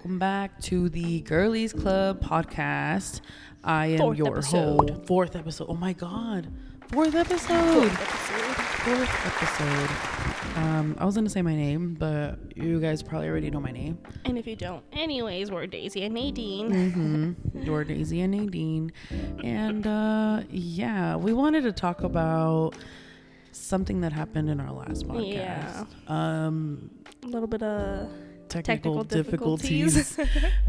welcome back to the Girlies Club podcast. I am Fourth your episode. host. Fourth episode. Oh my God. Fourth episode. I was going to say my name, but you guys probably already know my name. And if you don't, anyways, we're Daisy and Nadine. You're Daisy and Nadine. And yeah, we wanted to talk about something that happened in our last podcast. Yeah. A little bit of technical difficulties.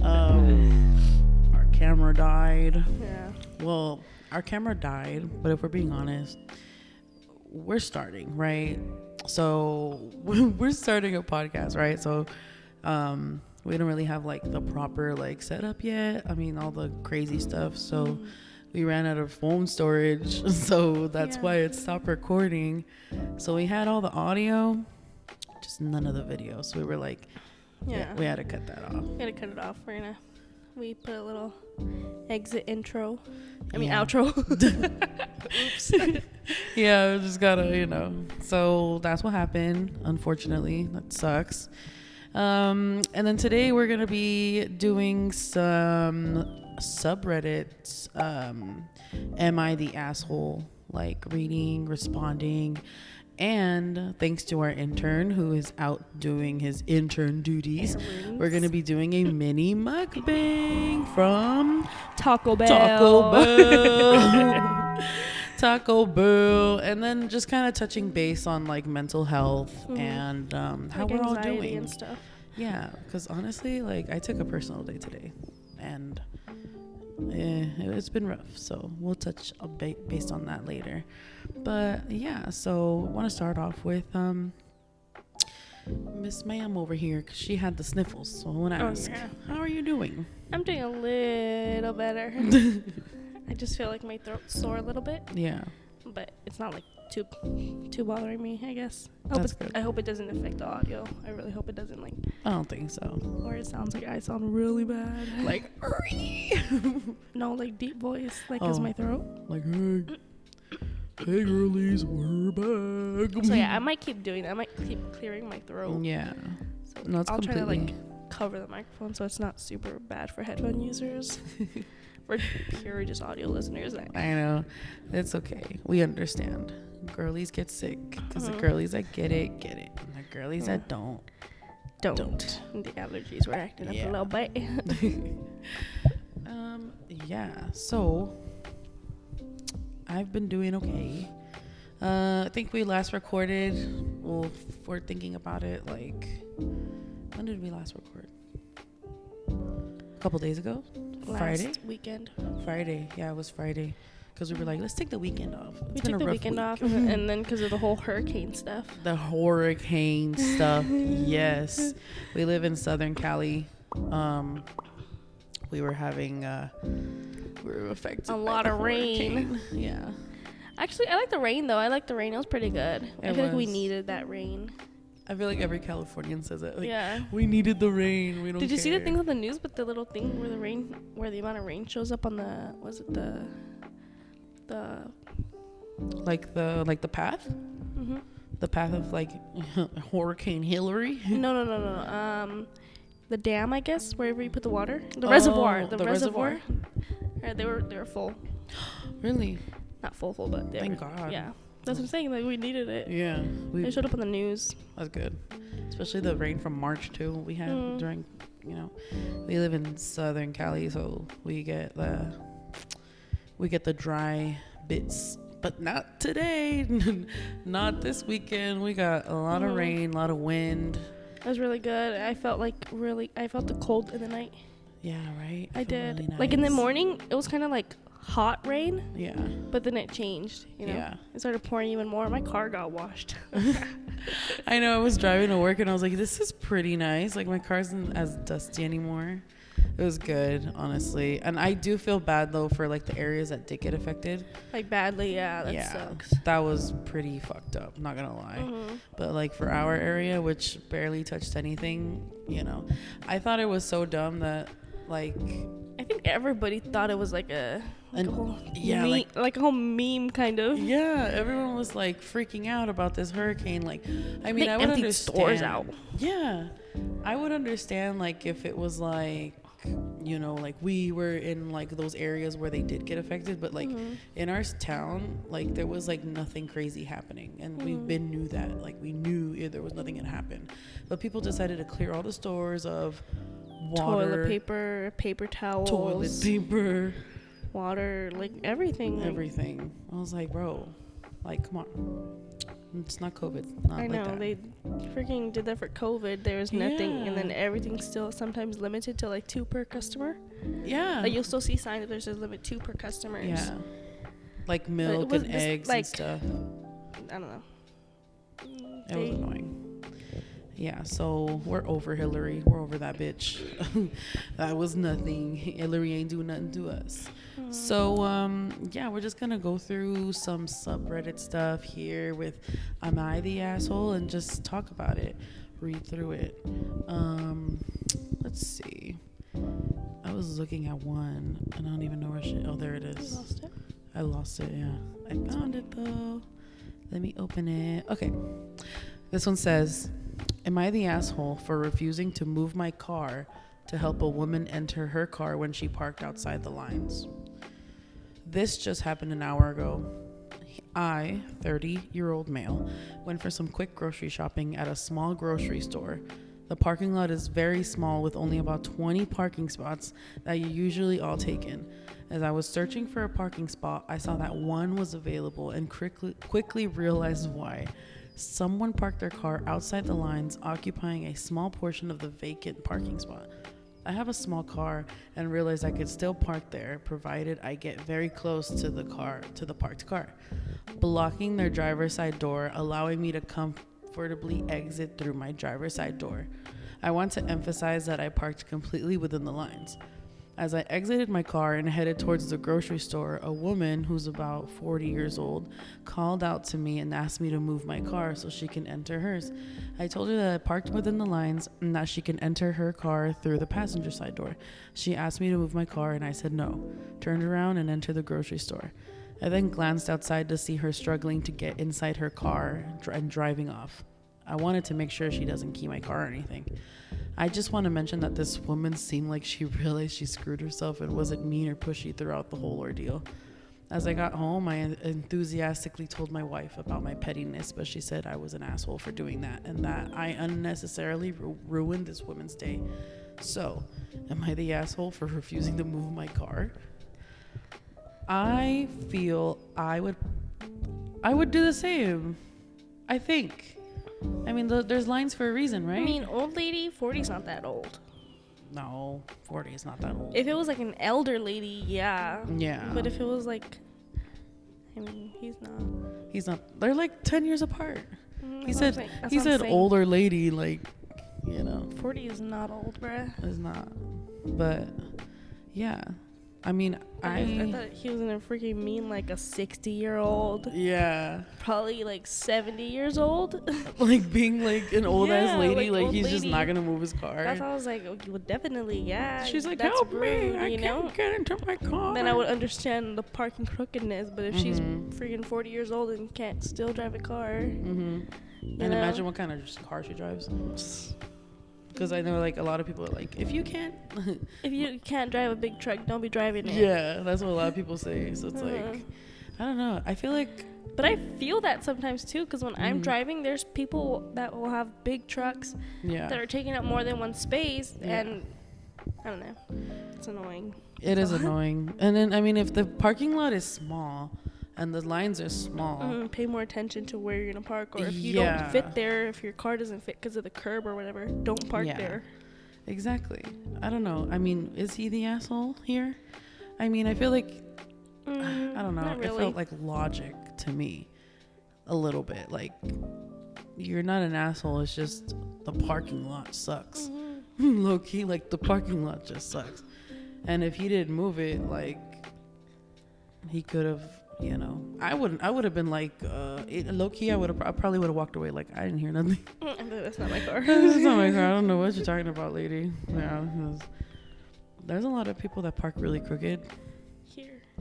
Our camera died. Yeah. Well, our camera died, but if we're being honest, we're starting, right? So we're starting a podcast, right? So we don't really have like the proper like setup yet. I mean, all the crazy stuff. So we ran out of phone storage, so that's why it stopped recording. So we had all the audio, just none of the video. So we were like, yeah, we had to cut that off. We had to cut it off. We put a little exit intro. Outro. Oops. Yeah, we just gotta, So that's what happened. Unfortunately, that sucks. And then today we're gonna be doing some subreddits. Am I the asshole? Like reading, responding. And thanks to our intern who is out doing his intern duties, we're going to be doing a mini mukbang from Taco Bell. Taco Bell. And then just kind of touching base on like mental health and how we're all doing and stuff. Yeah, because honestly, like I took a personal day today and it's been rough, so we'll touch based on that later. But yeah, so I want to start off with Miss Ma'am over here because she had the sniffles. So I want to ask, how are you doing? I'm doing a little better. I just feel like my throat's sore a little bit. Yeah, but it's not like too bothering me, I guess. I hope it doesn't affect the audio. I really hope it doesn't, like. I don't think so. Or it sounds like I sound really bad. Like, no, like deep voice, like is my throat. Like, hey girlies, we're back. So yeah, I might keep doing that. I might keep clearing my throat. Yeah. So no, I'll try to like cover the microphone so it's not super bad for headphone users. For pure just audio listeners. I know. It's okay. We understand. Girlies get sick because the girlies that get it. And the girlies that don't. The allergies were acting up a little bit. Yeah. So I've been doing okay. I think we last recorded. Well, if we're thinking about it, like, when did we last record? A couple days ago. Friday weekend. Friday. Yeah, it was Friday. Because we were like, let's take the weekend off. We took the weekend off, and then because of the whole hurricane stuff. The hurricane stuff, yes. We live in Southern Cali. We were having, we were affected a lot of rain. Yeah. Actually, I like the rain though. I like the rain. It was pretty good. I feel like we needed that rain. I feel like every Californian says it. Like, yeah. We needed the rain. We don't. Did you see the thing on the news with the little thing where the amount of rain shows up on the like the path? Mm-hmm. The path of like Hurricane Hillary? No. The dam, I guess, wherever you put the water. The reservoir. The reservoir. They were full. Really? Not full, but they Thank God. Yeah. That's what I'm saying. Like, we needed it. Yeah. It showed up on the news. That's good. Especially the rain from March, too. We had during, we live in Southern Cali, so we get the dry bits. But not today. Not this weekend. We got a lot of rain, a lot of wind. It was really good. I felt the cold in the night. Yeah, right? I did. Really nice. Like in the morning, it was kind of like hot rain. Yeah. But then it changed, Yeah. It started pouring even more. My car got washed. I know. I was driving to work and I was like, this is pretty nice. Like my car isn't as dusty anymore. It was good, honestly. And I do feel bad though for like the areas that did get affected. Like badly, yeah. That sucks. That was pretty fucked up, not gonna lie. But like for our area, which barely touched anything, I thought it was so dumb that like I think everybody thought it was like a whole like a whole meme kind of. Yeah, everyone was like freaking out about this hurricane. Like, I mean, I would understand. stores out. Yeah, I would understand like if it was like, you know, like we were in like those areas where they did get affected, but like in our town, like there was like nothing crazy happening, and we knew that, like we knew there was nothing that happened, but people decided to clear all the stores of water, toilet paper, paper towels, toilet paper, water, like everything. I was like, bro, like come on, it's not COVID. Not I know like that. they freaking did that for COVID. There was nothing, and then everything's still sometimes limited to like 2 per customer. Yeah, Like you'll still see signs that there's a limit 2 per customer. Yeah, like milk and eggs like, and stuff. I don't know. It was annoying. Yeah, so we're over Hillary. We're over that bitch. That was nothing. Hillary ain't do nothing to us. So, yeah, we're just going to go through some subreddit stuff here with Am I the Asshole? And just talk about it. Read through it. Let's see. I was looking at one, and I don't even know where shit. Oh, there it is. You lost it? I lost it, yeah. I found it, though. Let me open it. Okay. This one says, am I the asshole for refusing to move my car to help a woman enter her car when she parked outside the lines? This just happened an hour ago. I, 30-year-old male, went for some quick grocery shopping at a small grocery store. The parking lot is very small with only about 20 parking spots that you usually all take in. As I was searching for a parking spot, I saw that one was available and quickly realized why. Someone parked their car outside the lines, occupying a small portion of the vacant parking spot. I have a small car and realized I could still park there provided I get very close to the parked car, blocking their driver's side door, allowing me to comfortably exit through my driver's side door. I want to emphasize that I parked completely within the lines. As I exited my car and headed towards the grocery store, a woman who's about 40 years old called out to me and asked me to move my car so she can enter hers. I told her that I parked within the lines and that she can enter her car through the passenger side door. She asked me to move my car and I said no, turned around and entered the grocery store. I then glanced outside to see her struggling to get inside her car and driving off. I wanted to make sure she doesn't key my car or anything. I just want to mention that this woman seemed like she realized she screwed herself and wasn't mean or pushy throughout the whole ordeal. As I got home, I enthusiastically told my wife about my pettiness, but she said I was an asshole for doing that and that I unnecessarily ruined this woman's day. So, am I the asshole for refusing to move my car? I feel I would do the same. I think. I mean, there's lines for a reason, right? I mean, old lady, 40's not that old. No, 40 is not that old. If it was like an elder lady, yeah. Yeah. But if it was like, I mean, he's not. He's not. They're like 10 years apart. He said saying. older lady, like, you know. 40 is not old, bruh. It's not. But, yeah. I mean, I thought he was gonna freaking mean like a 60-year-old. Yeah. Probably like 70 years old. Like being like an old ass lady, like he's lady. just not gonna move his car. That's why I was like, okay, well, definitely, yeah. She's like, that's help rude, me, I can't get into my car. Then I would understand the parking crookedness, but if she's freaking 40 years old and can't still drive a car. And imagine what kind of car she drives. Because I know like a lot of people are like, if you can't drive a big truck, don't be driving it. Yeah, that's what a lot of people say. So it's like, I don't know. I feel like, but I feel that sometimes too, because when I'm driving, there's people that will have big trucks that are taking up more than one space, and I don't know, it's annoying. It is annoying. And then I mean, if the parking lot is small and the lines are small, pay more attention to where you're gonna park, or if you don't fit there, if your car doesn't fit because of the curb or whatever, don't park there. Exactly. I don't know. I mean, is he the asshole here? I mean, I feel like I don't know. Not really. It felt like logic to me a little bit. Like, you're not an asshole. It's just the parking lot sucks. Low key, like the parking lot just sucks. And if he didn't move it, like he could have. You know, I would have been like, low key, I probably would have walked away. Like, I didn't hear nothing. That's not my car. That's not my car. I don't know what you're talking about, lady. Yeah, there's a lot of people that park really crooked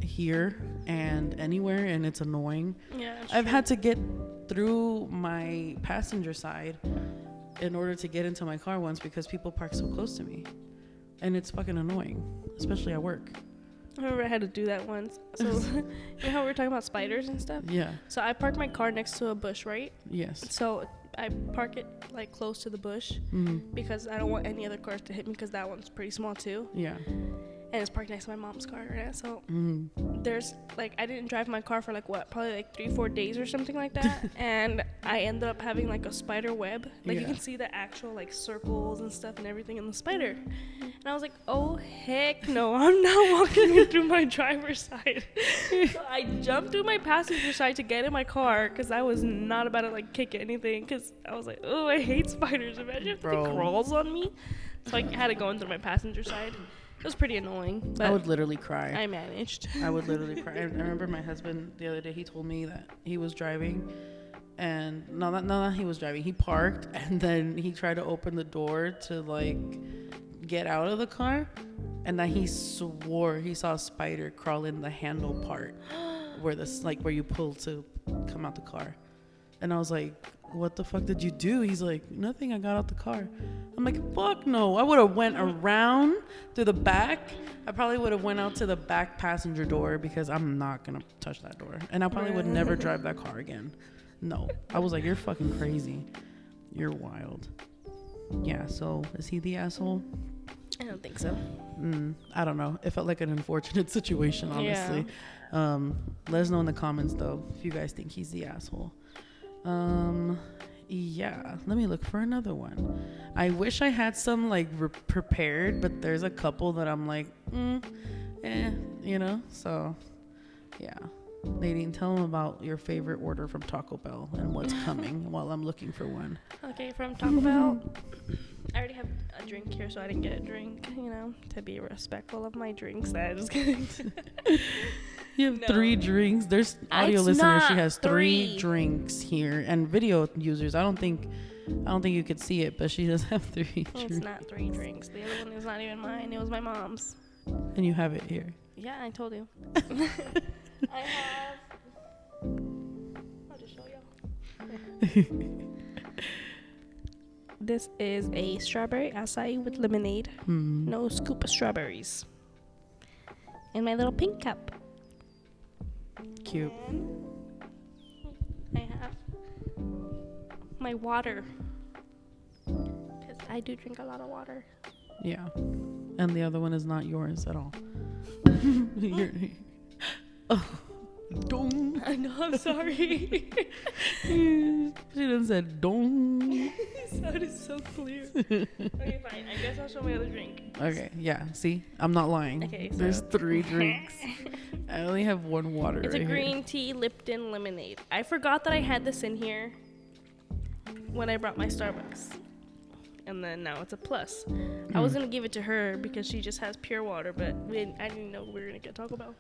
here and anywhere, and it's annoying. Yeah, I've had to get through my passenger side in order to get into my car once because people park so close to me. And it's fucking annoying, especially at work. I remember I had to do that once. So, you know how we were talking about spiders and stuff? Yeah. So I parked my car next to a bush, right? Yes. So I park it like close to the bush because I don't want any other cars to hit me because that one's pretty small too. Yeah. And it's parked next to my mom's car, right? So there's like, I didn't drive my car for like what, probably like 3-4 days or something like that. And I ended up having like a spider web. Like you can see the actual like circles and stuff and everything in the spider. And I was like, oh heck no, I'm not walking it through my driver's side. So I jumped through my passenger side to get in my car because I was not about to like kick anything because I was like, oh, I hate spiders. Imagine if it crawls on me. So I had to go in through my passenger side. It was pretty annoying. But I would literally cry. I managed. I would literally cry. I remember my husband the other day, he told me that he was driving and not he was driving. He parked and then he tried to open the door to like get out of the car and then he swore he saw a spider crawl in the handle part where this like where you pull to come out the car. And I was like, what the fuck did you do? He's like, nothing, I got out the car. I'm like, fuck no. I would have went around to the back. I probably would have went out to the back passenger door because I'm not gonna touch that door. And I probably would never drive that car again. No. I was like, you're fucking crazy. You're wild. Yeah, so is he the asshole? I don't think so. I don't know. It felt like an unfortunate situation, honestly. Yeah. Let us know in the comments though if you guys think he's the asshole. Yeah, let me look for another one. I wish I had some like prepared, but there's a couple that I'm like, you know, so yeah. Nadine, tell them about your favorite order from Taco Bell and what's coming while I'm looking for one. Okay, from Taco Bell, I already have a drink here, so I didn't get a drink, you know, to be respectful of my drinks. I'm just kidding. You have 3 drinks. There's audio listeners. She has 3 drinks here, and video users. I don't think you could see it, but she does have 3 drinks. It's not 3 drinks. The other one is not even mine. It was my mom's. And you have it here. Yeah, I told you. I have. I'll just show y'all. This is a strawberry acai with lemonade. No scoop of strawberries. In my little pink cup. Cute. I have my water. Because I do drink a lot of water. Yeah. And the other one is not yours at all. Dong. I know, I'm sorry. She done said dong. It sounded so clear. Okay, fine. I guess I'll show my other drink. Okay, yeah. See? I'm not lying. Okay, so there's 3 drinks. I only have 1 water. It's a green tea Lipton lemonade. I forgot that I had this in here when I brought my Starbucks. And then now it's a plus. I was going to give it to her because she just has pure water, but I didn't know we were going to get Taco Bell.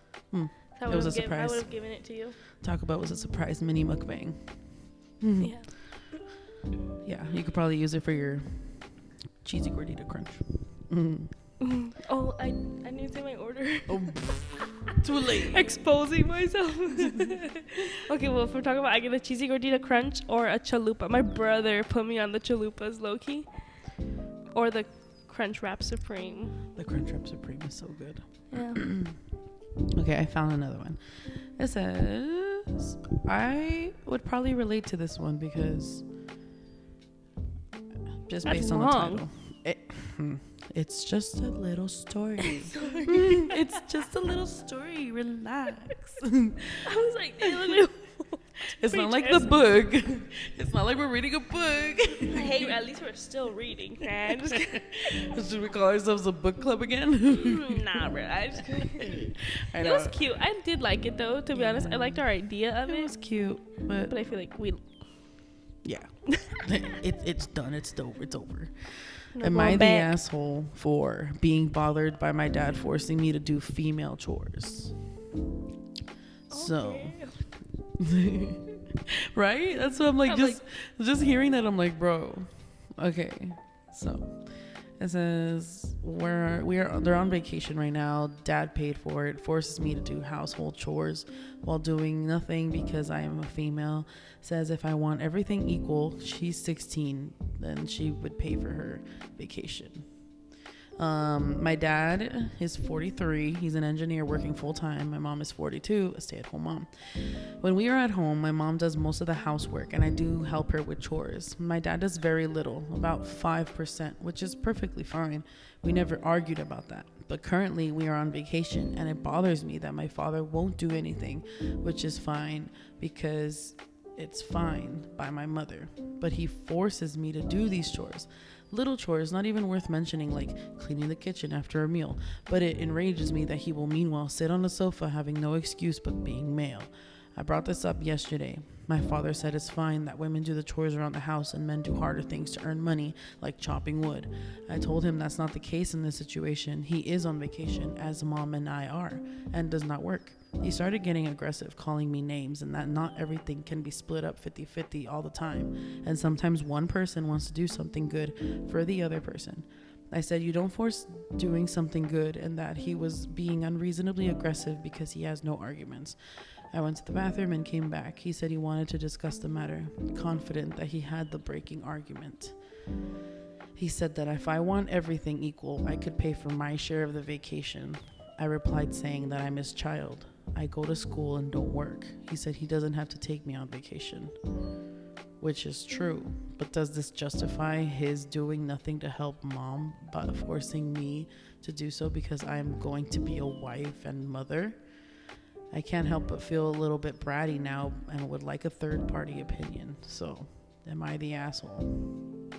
So it was a surprise. I would have given it to you. Taco Bell was a surprise mini mukbang. Yeah. Yeah, you could probably use it for your cheesy gordita crunch. Oh, I need to say my order. Oh, too late. Exposing myself. Okay, well, if we're talking about, I get a cheesy gordita crunch or a chalupa. My brother put me on the chalupas, low-key. Or the Crunch Wrap Supreme. The Crunch Wrap Supreme is so good. Yeah. Okay, I found another one. It says, I would probably relate to this one because just based on the title. It's just a little story. It's just a little story. Relax. I was like, it's not like the book. It's not like we're reading a book. Hey, at least we're still reading, man. Should we call ourselves a book club again? Nah, bro. It was cute. I did like it, though, to be honest. I liked our idea of it. It was cute. But I feel like we... Yeah. It's done. It's over. No, am I the asshole for being bothered by my dad forcing me to do female chores? So... Right? That's what I'm like, just hearing that, I'm like, bro, okay. So It says they're on vacation right now. Dad paid for it, forces me to do household chores while doing nothing because I am a female. Says if I want everything equal, she's 16, then she would pay for her vacation. My dad is 43. He's an engineer working full time. My mom is 42, a stay-at-home mom. When we are at home, my mom does most of the housework and I do help her with chores. My dad does very little, about 5%, which is perfectly fine. We never argued about that. But currently we are on vacation and it bothers me that my father won't do anything, which is fine because it's fine by my mother. But he forces me to do these chores. Little chores, not even worth mentioning, like cleaning the kitchen after a meal. But it enrages me that he will meanwhile sit on the sofa having no excuse but being male. I brought this up yesterday. My father said it's fine that women do the chores around the house and men do harder things to earn money, like chopping wood. I told him that's not the case in this situation. He is on vacation, as mom and I are, and does not work. He started getting aggressive, calling me names, and that not everything can be split up 50-50 all the time. And sometimes one person wants to do something good for the other person. I said, you don't force doing something good, and that he was being unreasonably aggressive because he has no arguments. I went to the bathroom and came back. He said he wanted to discuss the matter, confident that he had the breaking argument. He said that if I want everything equal, I could pay for my share of the vacation. I replied saying that I'm his child. I go to school and don't work. He said he doesn't have to take me on vacation, which is true. But does this justify his doing nothing to help mom but forcing me to do so because I'm going to be a wife and mother? I can't help but feel a little bit bratty now and would like a third party opinion. So, am I the asshole?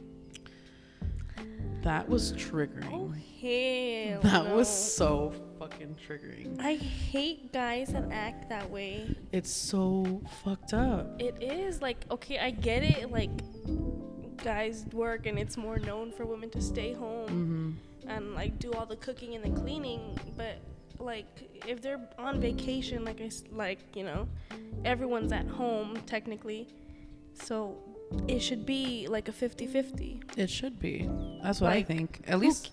That was triggering. Oh, hell That no. was so fucking triggering. I hate guys that act that way. It's so fucked up. It is. Like, okay, I get it. Like, guys work and it's more known for women to stay home and, like, do all the cooking and the cleaning. But, like, if they're on vacation, you know, everyone's at home, technically. So it should be like a 50-50. It should be. That's what I think. At least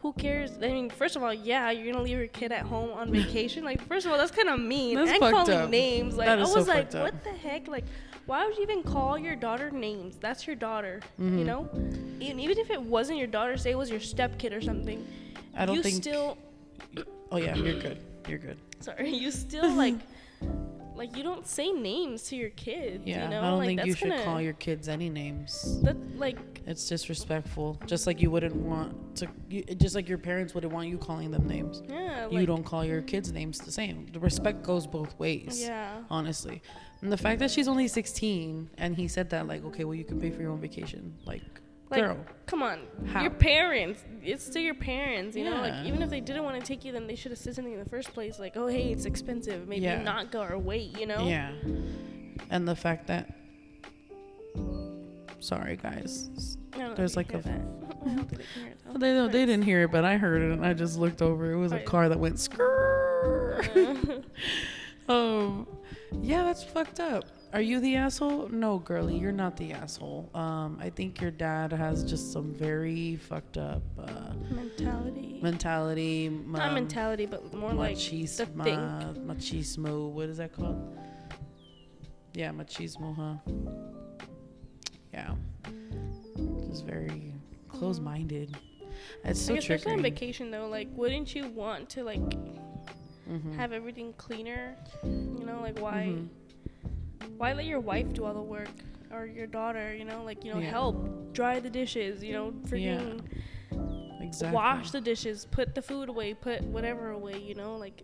who cares? I mean, first of all, yeah, you're gonna leave your kid at home on vacation. Like, first of all, that's kind of mean. That's and fucked calling up. names. Like, That I is was so like, fucked up. what the heck? Like, why would you even call your daughter names? That's your daughter, you know. And even if it wasn't your daughter, say it was your stepkid or something. I don't think. Still. Oh yeah, you're good. You're good. Sorry, you still like you don't say names to your kids. Yeah, you know? I don't like, think that's you should gonna, call your kids any names. That like. It's disrespectful. Just like you wouldn't want to. Just like your parents wouldn't want you calling them names. Yeah. You don't call your kids names the same. The respect goes both ways. Yeah. Honestly, and the fact that she's only 16 and he said that, like, okay, well, you can pay for your own vacation, like girl, come on. How? Your parents. It's still your parents, you know? Like, Yeah. even if they didn't want to take you, then they should have said something in the first place. Like, oh, hey, it's expensive. Maybe Yeah. not go or wait, you know? Yeah. And the fact that, sorry guys, I don't know there's if like you a hear that. I hope they didn't hear it, though. they didn't hear it, but I heard it and I just looked over. It was a yeah. car that went skrrr. Yeah, that's fucked up. Are you the asshole? No, girly, you're not the asshole. I think your dad has just some very fucked up mentality. Not mentality, but more like the think. Machismo. What is that called? Yeah, machismo, huh? Yeah. Just very close-minded. It's so especially on triggering. vacation, though. Like, wouldn't you want to, like, have everything cleaner? You know, like, why let your wife do all the work, or your daughter, you know, like, you know, help dry the dishes, you know, freaking exactly. wash the dishes, put the food away, put whatever away, you know, like,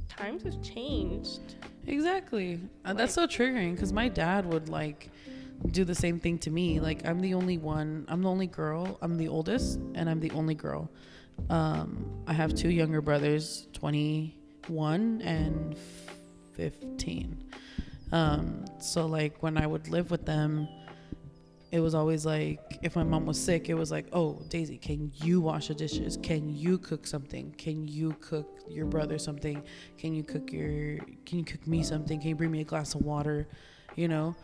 times have changed. Exactly. That's so triggering because my dad would, like, do the same thing to me. Like, I'm the only girl, I'm the oldest, and I'm the only girl. I have two younger brothers, 21 and 15. So, like, when I would live with them, it was always like, if my mom was sick, it was like, oh, Daisy, can you wash the dishes? Can you cook something? Can you cook your brother something? Can you cook me something? Can you bring me a glass of water? You know?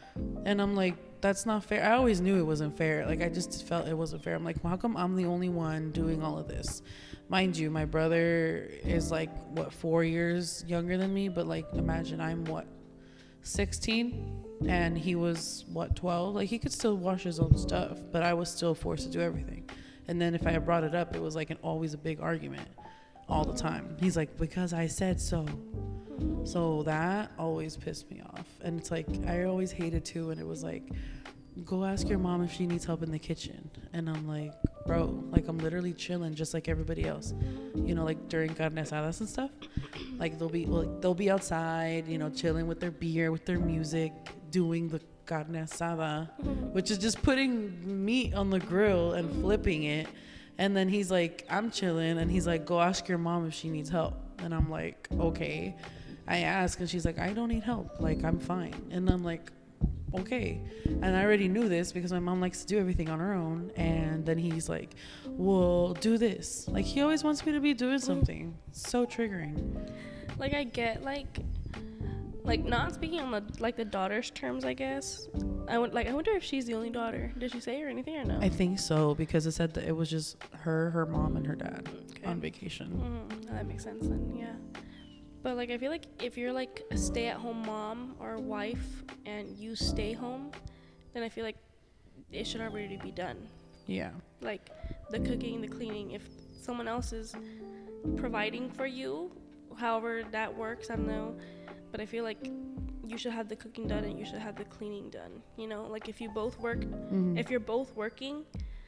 And I'm like, that's not fair. I always knew it wasn't fair. Like, I just felt it wasn't fair. I'm like, well, how come I'm the only one doing all of this? Mind you, my brother is like, what, 4 years younger than me? But like, imagine I'm 16 and he was 12. Like, he could still wash his own stuff, but I was still forced to do everything. And then if I brought it up, it was like always a big argument all the time. He's like, because I said so. So that always pissed me off. And it's like, I always hated too. And it was like, go ask your mom if she needs help in the kitchen. And I'm like, bro, like, I'm literally chilling just like everybody else, you know, like during carne asadas and stuff. Like, they'll be outside, you know, chilling with their beer, with their music, doing the carne asada, which is just putting meat on the grill and flipping it. And then he's like, I'm chilling. And he's like, go ask your mom if she needs help. And I'm like, okay. I ask, and she's like, I don't need help. Like, I'm fine. And I'm like, okay. And I already knew this because my mom likes to do everything on her own. And then he's like, well, do this. Like, he always wants me to be doing something. So triggering. Like, I get, like not speaking on the daughter's terms, I guess. I wonder if she's the only daughter. Did she say or anything or no? I think so, because it said that it was just her mom, and her dad on vacation. That makes sense then, yeah. But like, I feel like if you're like a stay-at-home mom or wife and you stay home, then I feel like it should already be done. Yeah. Like the cooking, the cleaning. If someone else is providing for you, however that works, I don't know. But I feel like you should have the cooking done and you should have the cleaning done. You know, like if you both work, if you're both working,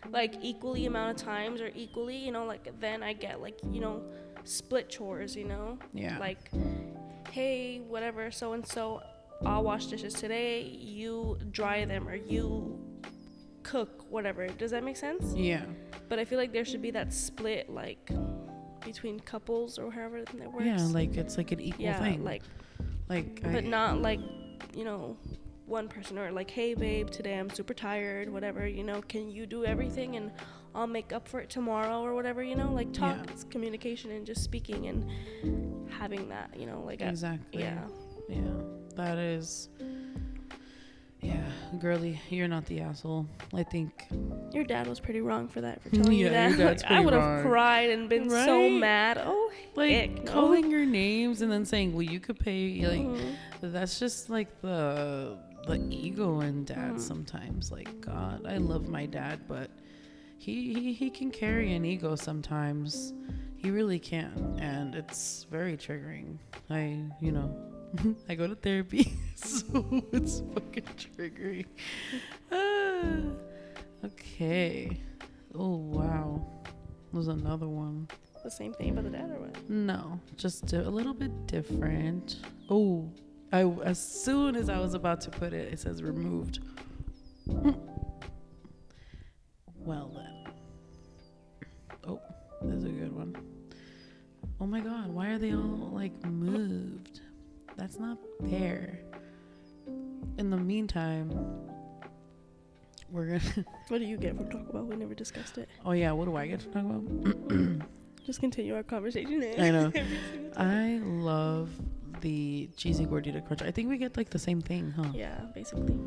like equally amount of times or equally, you know, like then I get like, you know, split chores, you know. Yeah. Like, hey, whatever, so and so, I'll wash dishes today, you dry them, or you cook, whatever. Does that make sense? Yeah. But I feel like there should be that split, like between couples or however that works. Yeah, like it's like an equal thing. But not like, you know, one person, or like, hey babe, today I'm super tired, whatever, you know, can you do everything and I'll make up for it tomorrow or whatever, you know, like talk. It's communication and just speaking and having that, you know, like exactly. That is, girly, you're not the asshole. I think your dad was pretty wrong for that, for telling you that. Your dad's like, I would have cried and been so mad. Oh, like calling your names and then saying, well, you could pay, like that's just like the ego in dad sometimes. Like, God, I love my dad, but he can carry an ego sometimes. He really can, and it's very triggering. I go to therapy, so it's fucking triggering. Okay. Oh, wow. There's another one. The same thing about the dad, or what? No, just a little bit different. Oh, as soon as I was about to put it, it says removed. Well then. Oh, this is a good one. Oh my God, why are they all like moved? That's not fair. In the meantime, we're gonna. What do you get from Talk About? We never discussed it. Oh yeah, what do I get to talk about? Just continue our conversation. I know. I love the cheesy gordita crunch. I think we get like the same thing, huh? Yeah, basically.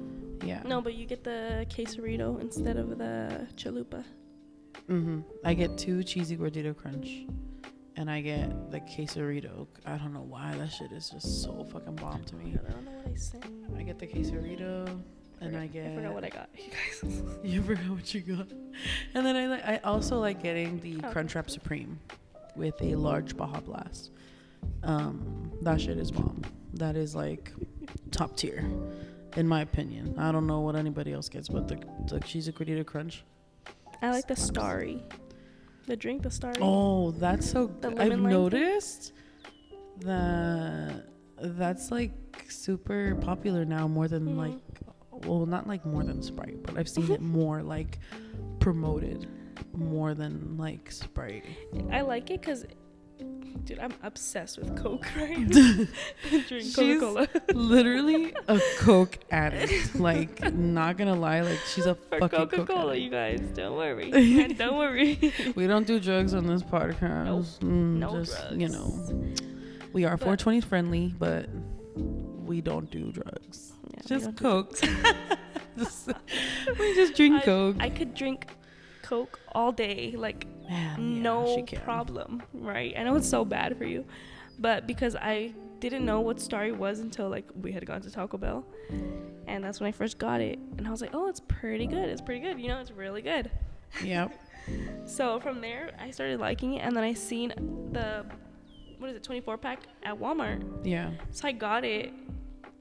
Yeah. No, but you get the quesarito instead of the chalupa. I get 2 cheesy gordita crunch. And I get the quesarito. I don't know why. That shit is just so fucking bomb to me. I don't know what I said. I get the quesarito. And I forgot what I got, you guys. You forgot what you got. And then I also like getting the Crunchwrap Supreme with a large Baja Blast. That shit is bomb. That is like top tier, in my opinion. I don't know what anybody else gets, but the cheesy gordita crunch. I like the Starry. The drink, the Starry. Oh, that's so good. I've noticed that that's like super popular now, more than like, well, not like more than Sprite, but I've seen it more like promoted more than like Sprite. I like it because, dude, I'm obsessed with Coke, right? Drink Coca-Cola. Literally a Coke addict. Like, not gonna lie, like she's a fucking Coca-Cola, Coke addict. You guys, don't worry. Don't worry. We don't do drugs on this podcast. No just, drugs. You know, we are 420 friendly, but we don't do drugs. Yeah, just Coke. We just drink Coke. I could drink Coke all day, like, Man, no problem, right? I know it's so bad for you, but because I didn't know what Starry was until like we had gone to Taco Bell, and that's when I first got it, and I was like, oh, it's pretty good, it's really good. Yep. So from there I started liking it, and then I seen the 24 pack at Walmart. Yeah. So I got it,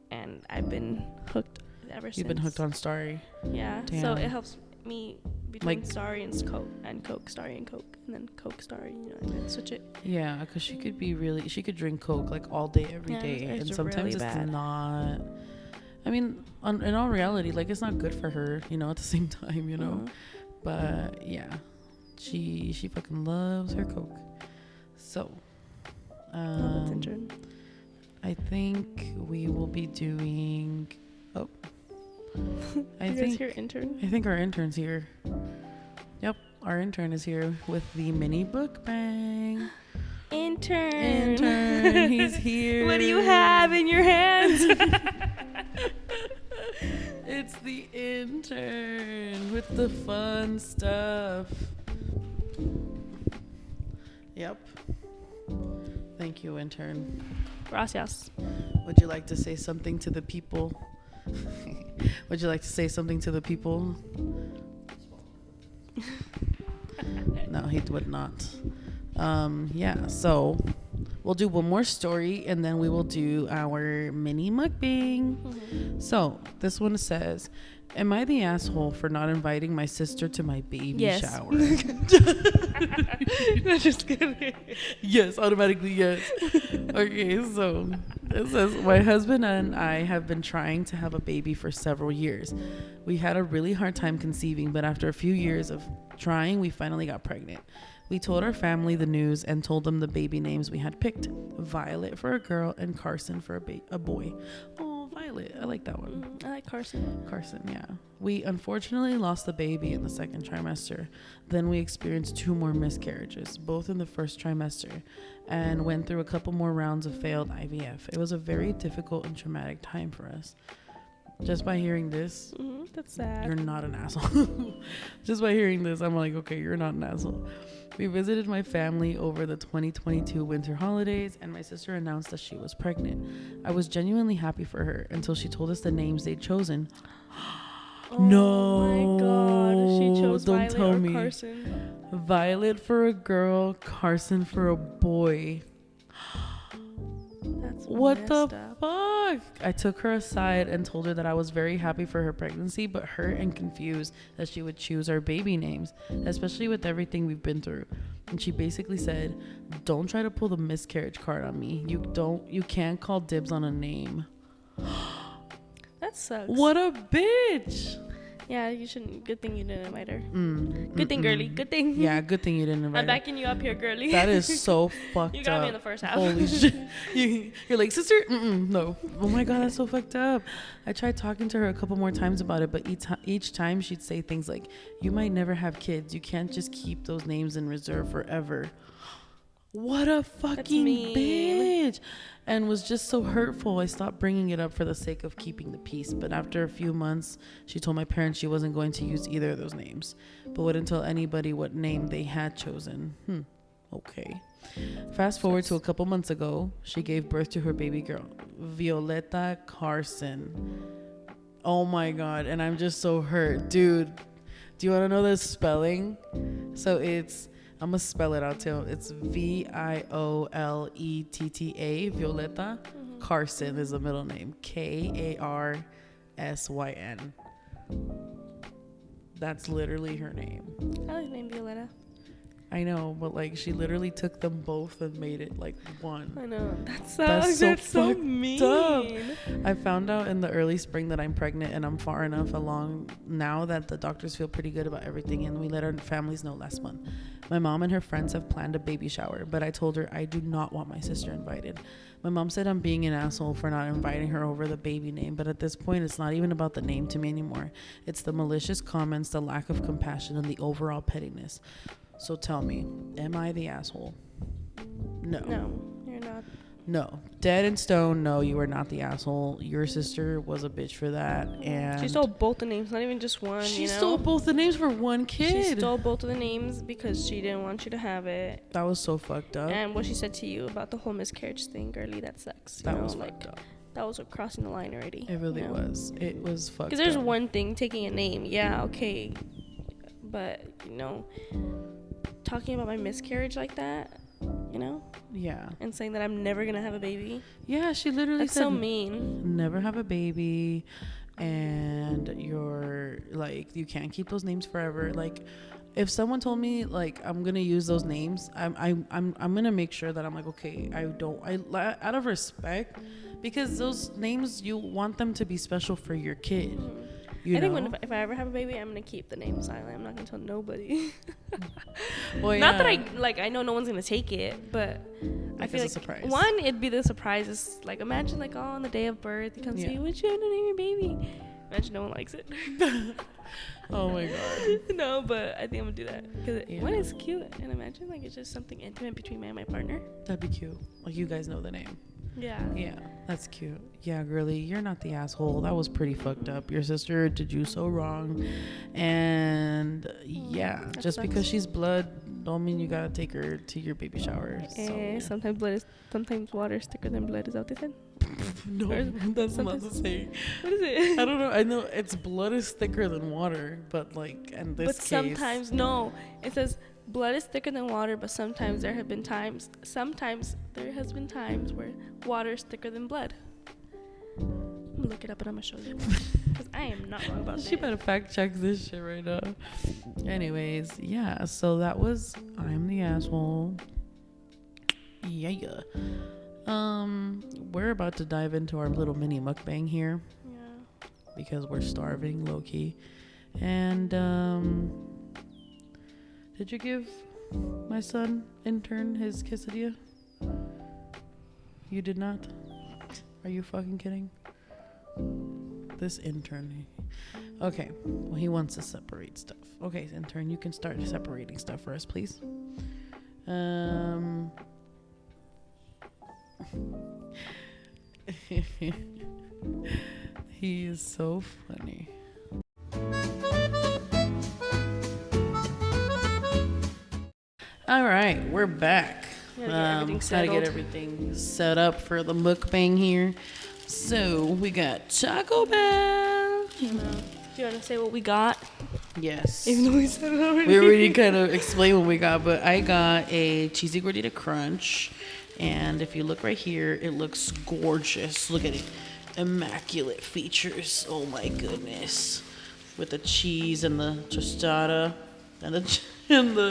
and I've been hooked ever since. You've been hooked on Starry. Yeah. Damn. So it helps me between Like, Starry and Coke, Starry and Coke, and then Coke, Starry, and then switch it. Yeah, because she could drink Coke like all day, every day, and sometimes really it's bad. not. I mean, in all reality, like, it's not good for her, at the same time, Mm-hmm. But yeah, she fucking loves her Coke. So, That's interesting. I think we will be doing. Oh, I think your intern. I think our intern's here. Yep, our intern is here with the mini MUKBANG. Intern, he's here. What do you have in your hands? It's the intern with the fun stuff. Yep. Thank you, intern. Gracias. Would you like to say something to the people? Would you like to say something to the people? No, he would not. Yeah, so we'll do one more story and then we will do our mini MUKBANG. Mm-hmm. So this one says, am I the asshole for not inviting my sister to my baby shower? No, just kidding. Yes, automatically yes. Okay, so it says, my husband and I have been trying to have a baby for several years. We had a really hard time conceiving, but after a few years of trying, we finally got pregnant. We told our family the news and told them the baby names we had picked. Violet for a girl and Carson for a boy. Oh, Violet. I like that one. I like Carson. Carson, yeah. We unfortunately lost the baby in the second trimester. Then we experienced 2 more miscarriages, both in the first trimester, and went through a couple more rounds of failed IVF. It was a very difficult and traumatic time for us. Just by hearing this, that's sad. you're not an asshole. Just by hearing this, I'm like, okay, you're not an asshole. We visited my family over the 2022 winter holidays, and my sister announced that she was pregnant. I was genuinely happy for her until she told us the names they'd chosen. Oh No, my God, she chose don't Violet tell or me. Carson. Violet for a girl, Carson for a boy. That's What the messed up. fuck? I took her aside and told her that I was very happy for her pregnancy, but hurt and confused that she would choose our baby names, especially with everything we've been through. And she basically said, don't try to pull the miscarriage card on me. You can't call dibs on a name. That sucks. What a bitch. Yeah, you shouldn't. Good thing you didn't invite her. Good thing, girly. Good thing. Yeah, good thing you didn't invite I'm her. backing you up here, girly. That is so fucked up. You got me in the first half. Holy shit. You're like, sister? No. Oh my God, that's so fucked up. I tried talking to her a couple more times about it, but each time she'd say things like, you might never have kids. You can't just keep those names in reserve forever. What a fucking bitch. And was just so hurtful. I stopped bringing it up for the sake of keeping the peace. But after a few months, she told my parents she wasn't going to use either of those names, but wouldn't tell anybody what name they had chosen. Okay. Fast forward to a couple months ago, she gave birth to her baby girl, Violeta Carson. Oh my God. And I'm just so hurt. Dude, do you want to know the spelling? So I'm going to spell it out too. It's Violetta, Violeta. Carson is the middle name. Karsyn. That's literally her name. I like the name Violetta. I know, but like she literally took them both and made it like one. I know. That's so mean. Up. I found out in the early spring that I'm pregnant, and I'm far enough along now that the doctors feel pretty good about everything, and we let our families know last month. My mom and her friends have planned a baby shower, but I told her I do not want my sister invited. My mom said I'm being an asshole for not inviting her over the baby name, but at this point it's not even about the name to me anymore. It's the malicious comments, the lack of compassion, and the overall pettiness. So tell me, am I the asshole? No, you're not. No, dead in stone. No, you are not the asshole. Your sister was a bitch for that, and She stole both the names, not even just one. she you know? stole both the names for one kid. She stole both of the names because she didn't want you to have it. That was so fucked up. And what she said to you about the whole miscarriage thing, girly, that sucks. That was fucked up. That was crossing the line already. It really was. It was fucked up. Because there's one thing, taking a name, yeah, okay, but talking about my miscarriage like that, Yeah. and saying that I'm never gonna have a baby. Yeah, she literally That's said, so mean. never have a baby, and you're like, you can't keep those names forever. Like, if someone told me like I'm gonna use those names, I'm gonna make sure that I'm like, okay, out of respect, because those names, you want them to be special for your kid. I think if I ever have a baby, I'm gonna keep the name silent. I'm not gonna tell nobody. Well, not that I know no one's gonna take it, but I feel like surprise. One, it'd be the surprise. Is like, imagine like, on the day of birth, you come see, what you have to name your baby? Imagine no one likes it. Oh my god. No, but I think I'm gonna do that because one, is cute, and imagine like it's just something intimate between me and my partner. That'd be cute. Like, you guys know the name. Yeah, that's cute. Yeah, girly, you're not the asshole. That was pretty fucked up. Your sister did you so wrong, and That just sucks. because she's blood don't mean you gotta take her to your baby shower. Sometimes water is thicker than blood. Is that what they said? No, that's not the saying. What is it? I don't know. I know it's blood is thicker than water, but like in this case. Sometimes no. It says blood is thicker than water, but sometimes there has been times where water is thicker than blood. I'm gonna look it up and I'm gonna show you because I am not wrong about that. She better fact check this shit right now. Anyways, yeah. So that was I'm the asshole. Yeah. We're about to dive into our little mini mukbang here. Yeah. Because we're starving, low key. And did you give my son intern his quesadilla? You did not? Are you fucking kidding? This intern. Okay. Well, he wants to separate stuff. Okay, intern, you can start separating stuff for us, please. He is so funny. All right, we're back. Gotta get everything set up for the mukbang here. So we got Taco Bell. Do you want to say what we got? Yes. Even though we said it already. We already kind of explained what we got, but I got a cheesy gordita crunch. And if you look right here, it looks gorgeous. Look at it. Immaculate features. Oh my goodness. With the cheese and the tostada. And the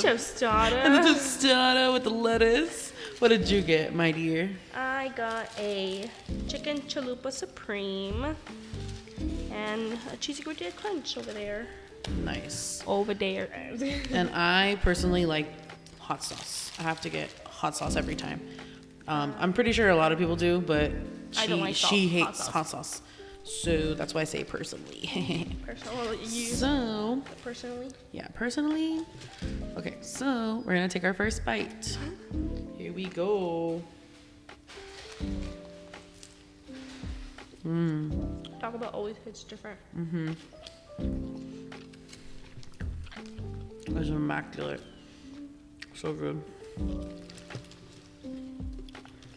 tostada with the lettuce. What did you get, my dear? I got a chicken chalupa supreme and a cheesy gordita crunch over there. Nice. Over there. And I personally like hot sauce. I have to get hot sauce every time. I'm pretty sure a lot of people do, but I don't like she hates hot sauce. So that's why I say personally. Personally? Yeah, personally. Okay, so we're gonna take our first bite. Here we go. Taco Bell always hits different. It's immaculate. So good.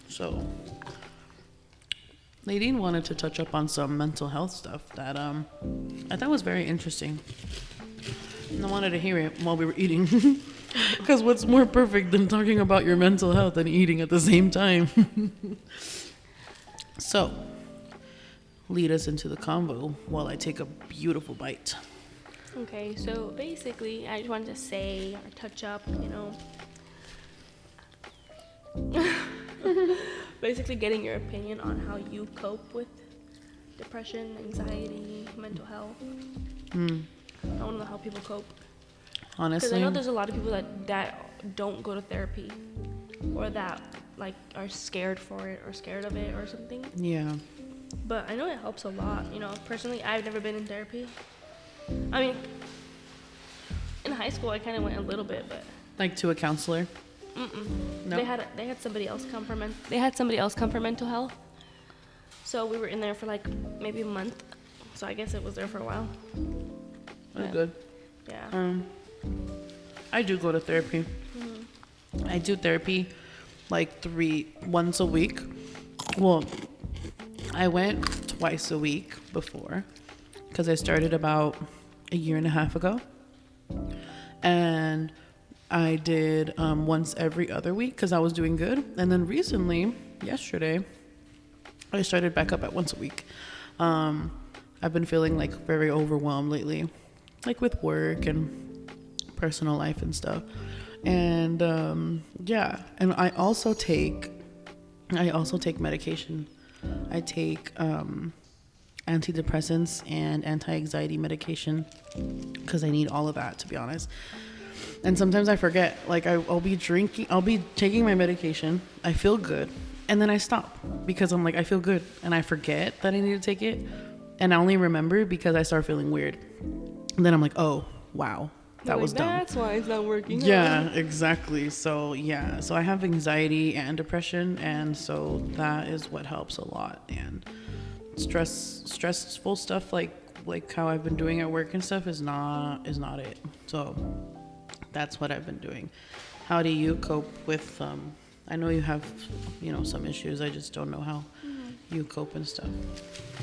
So, Nadine wanted to touch up on some mental health stuff that I thought was very interesting. And I wanted to hear it while we were eating. Because what's more perfect than talking about your mental health and eating at the same time? So, lead us into the convo while I take a beautiful bite. Okay, so basically, I just wanted to say or touch up, basically getting your opinion on how you cope with depression, anxiety, mental health. I want to know how people cope. Honestly, Because I know there's a lot of people that don't go to therapy or that like are scared for it or scared of it or something. yeah. But I know it helps a lot. Personally, I've never been in therapy. I mean, in high school, I kind of went a little bit, but Like to a counselor? No? They had somebody else come for mental health. So we were in there for like maybe a month. So I guess it was there for a while. That's good. Yeah. I do go to therapy. I do therapy like once a week. Well, I went twice a week before because I started about a year and a half ago. And I did once every other week because I was doing good. And then recently, yesterday, I started back up at once a week. I've been feeling like very overwhelmed lately, like with work and personal life and stuff. And yeah, and I also take medication. I take antidepressants and anti-anxiety medication because I need all of that, to be honest. And sometimes I forget, like I'll be taking my medication, I feel good, and then I stop because I'm like, I feel good, and I forget that I need to take it, and I only remember because I start feeling weird, and then I'm like, oh wow, that was dumb. That's why it's not working. Yeah, exactly. So yeah, so I have anxiety and depression, and so that is what helps a lot. And stressful stuff like how I've been doing at work and stuff is not it. So that's what I've been doing. How do you cope with I know you have some issues, I just don't know how you cope and stuff.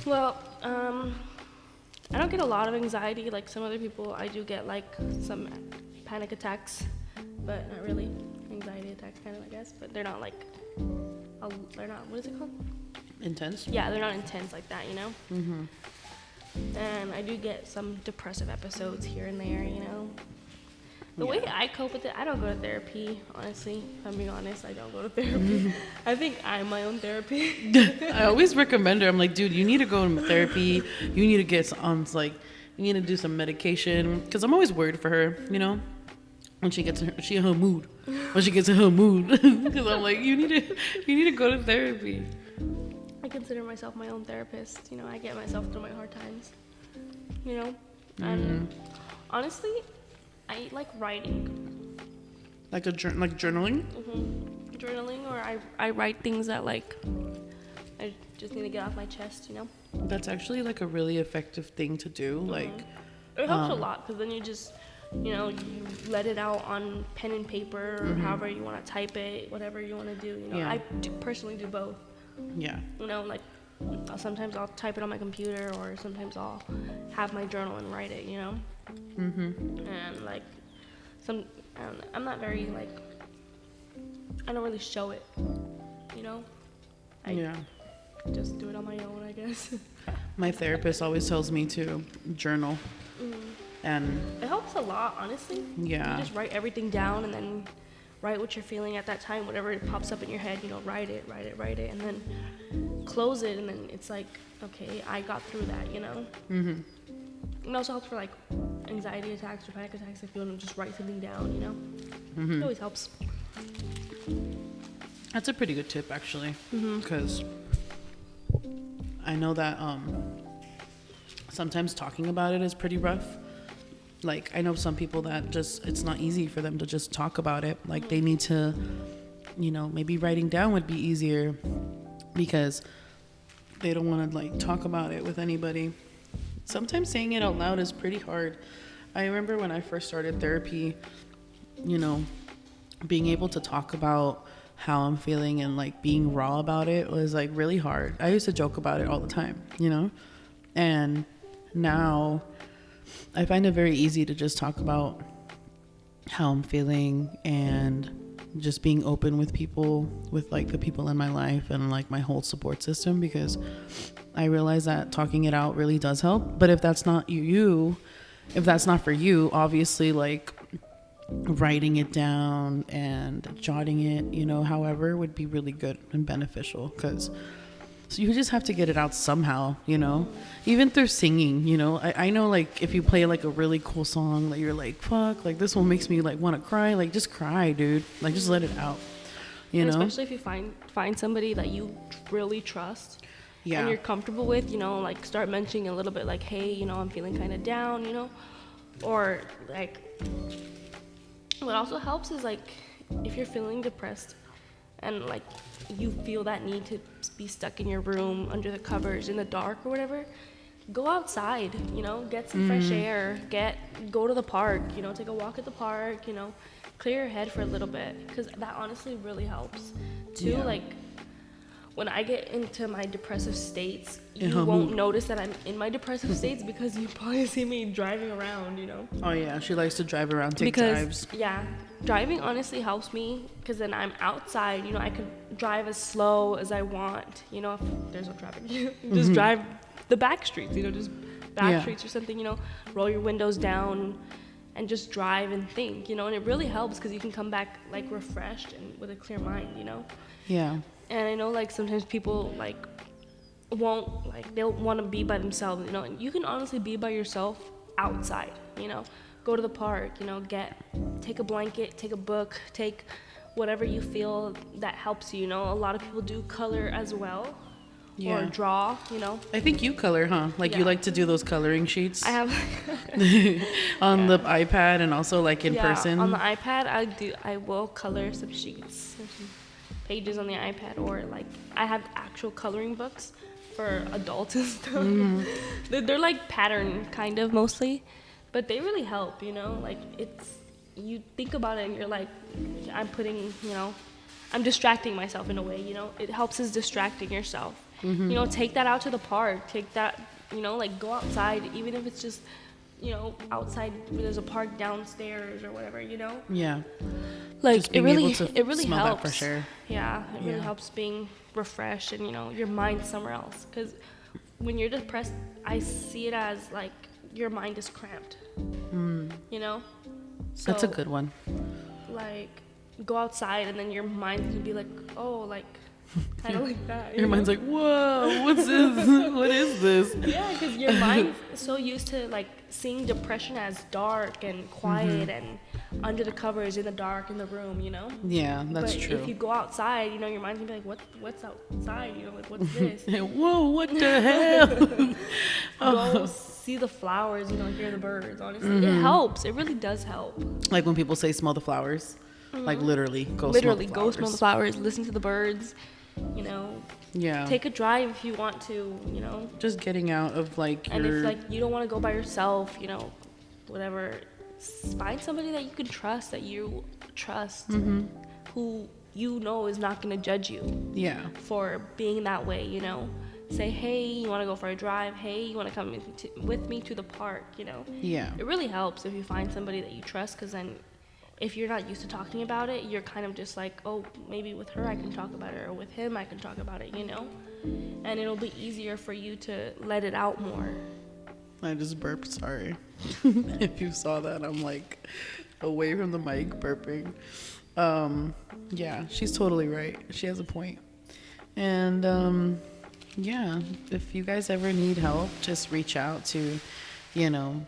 Well, I don't get a lot of anxiety like some other people. I do get like some panic attacks, but not really anxiety attacks, kind of, I guess. But they're not like, they're not, what is it called? Intense? Yeah, they're not intense like that, And I do get some depressive episodes here and there, The way I cope with it, I don't go to therapy, honestly. If I'm being honest, I don't go to therapy. I think I'm my own therapy. I always recommend her. I'm like, dude, you need to go to therapy. You need to get you need to do some medication. Because I'm always worried for her, when she gets in her mood. When she gets in her mood. Because I'm like, you need to go to therapy. I consider myself my own therapist. I get myself through my hard times. And honestly, I like writing. Like journaling? Journaling, or I write things that like I just need to get off my chest, That's actually like a really effective thing to do. Like it helps a lot because then you just you let it out on pen and paper or however you want to type it, whatever you want to do. I personally do both. Yeah. Like sometimes I'll type it on my computer, or sometimes I'll have my journal and write it. And like I'm not very like, I don't really show it. I just do it on my own, I guess. My therapist always tells me to journal. And it helps a lot, honestly. Yeah. You just write everything down and then write what you're feeling at that time, whatever pops up in your head, write it, and then close it, and then it's like, okay, I got through that, It also helps for like anxiety attacks or panic attacks if you want to just write something down, It always helps. That's a pretty good tip, actually, because I know that sometimes talking about it is pretty rough. Like, I know some people that it's not easy for them to just talk about it. Like, they need to, maybe writing down would be easier because they don't want to, like, talk about it with anybody. Sometimes saying it out loud is pretty hard. I remember when I first started therapy, being able to talk about how I'm feeling and, like, being raw about it was, like, really hard. I used to joke about it all the time, And now I find it very easy to just talk about how I'm feeling and just being open with people, with like the people in my life and like my whole support system, because I realize that talking it out really does help. But if that's not if that's not for you, obviously like writing it down and jotting it, however, would be really good and beneficial, because so you just have to get it out somehow, even through singing, I know, like, if you play like a really cool song that you're like, fuck, like this one makes me like want to cry, like just cry, dude, like just let it out, and especially if you find somebody that you really trust and you're comfortable with, like start mentioning a little bit like, hey, I'm feeling kind of down, or like what also helps is like if you're feeling depressed and like you feel that need to be stuck in your room under the covers in the dark or whatever, go outside, you know, get some fresh air, go to the park, you know, take a walk at the park, you know, clear your head for a little bit, because that honestly really helps too. Like when I get into my depressive states, you won't notice that I'm in my depressive states because you probably see me driving around, you know. Oh yeah, she likes to drive around, take drives. Yeah, driving honestly helps me because then I'm outside, you know, I can drive as slow as I want, you know, if there's no traffic. Just drive the back streets, you know, just back streets or something, you know, roll your windows down and just drive and think, you know, and it really helps because you can come back like refreshed and with a clear mind, you know. Yeah. And I know like sometimes people like won't, like they'll want to be by themselves, you know, and you can honestly be by yourself outside, you know, go to the park, you know, take a blanket, take a book, take whatever you feel that helps you, you know. A lot of people do color as well. Or draw, you know. I think you color, huh? Like you like to do those coloring sheets. I have on the iPad and also like in person. On the iPad, I will color some sheets, some pages on the iPad, or like I have actual coloring books for adults and stuff. They're like pattern kind of mostly, but they really help, you know. Like you think about it and you're like, I'm putting, you know, I'm distracting myself in a way, you know. It helps as distracting yourself. You know, take that out to the park. Take that, you know, like go outside, even if it's just, you know, outside where there's a park downstairs or whatever, you know. Yeah. Like it really smell helps. That for sure. Yeah, it really helps being refreshed and, you know, your mind somewhere else. Because when you're depressed, I see it as like your mind is cramped. You know. So, that's a good one. Like go outside and then your mind's gonna be like, oh, like. Kind of like that. Your mind's like, whoa, what's this? What is this? Yeah, because your mind's so used to like seeing depression as dark and quiet and under the covers in the dark in the room, you know. Yeah, that's true. If you go outside, you know, your mind's gonna be like, what's outside? You know, like what's this? Whoa, what the hell? Go see the flowers, you know, hear the birds. Honestly, it helps. It really does help. Like when people say smell the flowers, like literally go smell the flowers, listen to the birds. You know, yeah. Take a drive if you want to, you know. Just getting out of like and if like you don't want to go by yourself, you know, whatever, find somebody that you can trust, who you know is not going to judge you. Yeah. For being that way, you know. Say, hey, you want to go for a drive? Hey, you want to come with me to the park? You know. Yeah. It really helps if you find somebody that you trust, because then. If you're not used to talking about it, you're kind of just like, oh, maybe with her I can talk about it, or with him I can talk about it, you know? And it'll be easier for you to let it out more. I just burped, sorry. If you saw that, I'm like away from the mic burping. Yeah, she's totally right. She has a point. And yeah, if you guys ever need help, just reach out to, you know,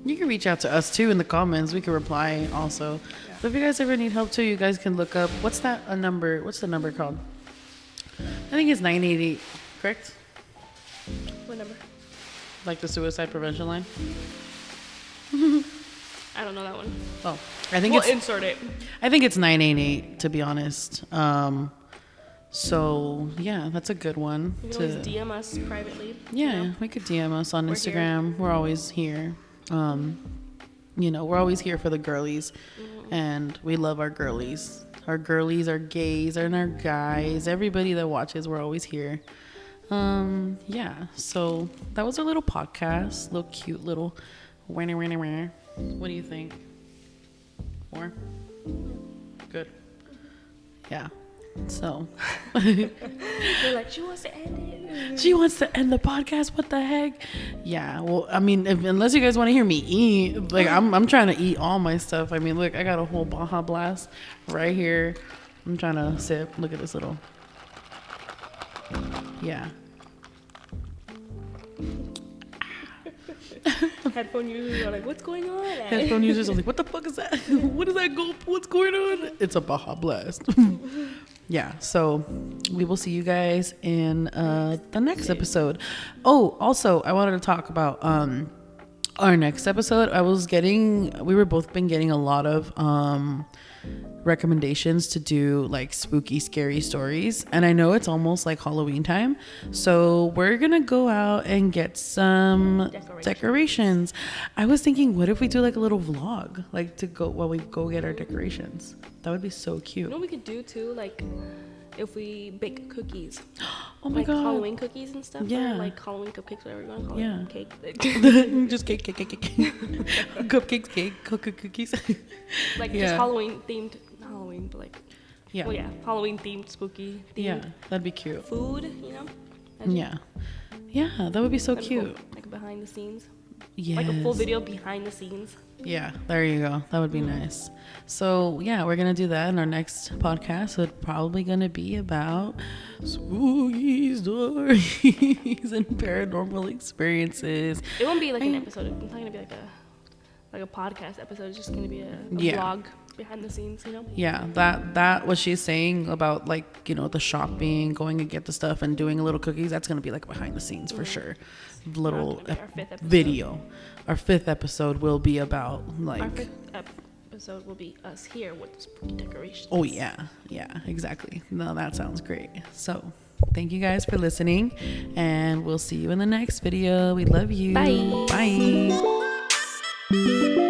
you can reach out to us too in the comments. We can reply also. Yeah. But if you guys ever need help too, you guys can look up what's the number called? I think it's 988, correct? What number? Like the suicide prevention line? I don't know that one. Oh, I think it's insert it. I think it's 988 to be honest. So yeah, that's a good one. You can always DM us privately. Yeah, you know? We could DM us on Instagram. Here. We're always here. You know, we're always here for the girlies, and we love our girlies. Our girlies, our gays, and our guys. Everybody that watches, we're always here. Yeah. So that was our little podcast, little cute little. What do you think? More? Good. Yeah. So they're like, she wants to end it. She wants to end the podcast. What the heck? Yeah. Well, I mean, unless you guys want to hear me eat, like I'm trying to eat all my stuff. I mean, look, I got a whole Baja Blast right here. I'm trying to sip. Look at this little. Yeah. Headphone users are like, what's going on? Headphone users are like, what the fuck is that? What is that gulp? What's going on? It's a Baja Blast. Yeah, so we will see you guys in the next episode. Oh, also, I wanted to talk about Our next episode, we were both been getting a lot of recommendations to do like spooky, scary stories. And I know it's almost like Halloween time. So we're going to go out and get some decorations. I was thinking, what if we do like a little vlog, like to go while we go get our decorations? That would be so cute. You know what we could do too? Like, if we bake cookies. Oh my like god. Halloween cookies and stuff. Yeah. Or like Halloween cupcakes, whatever you want to call Yeah. it. Cake. Just cake. Cupcakes, cake, cookies. Like Yeah. just Halloween themed. Not Halloween, but like. Yeah. Well, yeah. Halloween themed, spooky themed. Yeah, that'd be cute. Food, you know? Yeah. Yeah, that would be so That'd be cute. cool. Like behind the scenes. Yes. Like a full video behind the scenes. Yeah, there you go. That would be nice. So yeah, we're gonna do that in our next podcast. It's probably gonna be about spooky stories and paranormal experiences. It won't be like an episode. It's not gonna be like a podcast episode. It's just gonna be a vlog behind the scenes, you know? Yeah, that what she's saying about like, you know, the shopping, going and get the stuff and doing a little cookies, that's gonna be like behind the scenes for sure. Little Our fifth episode. video. Our 5th episode will be about like Our 5th episode will be us here with the spooky decorations. Oh yeah, exactly. No, that sounds great. So thank you guys for listening, and we'll see you in the next video. We love you. Bye. Bye.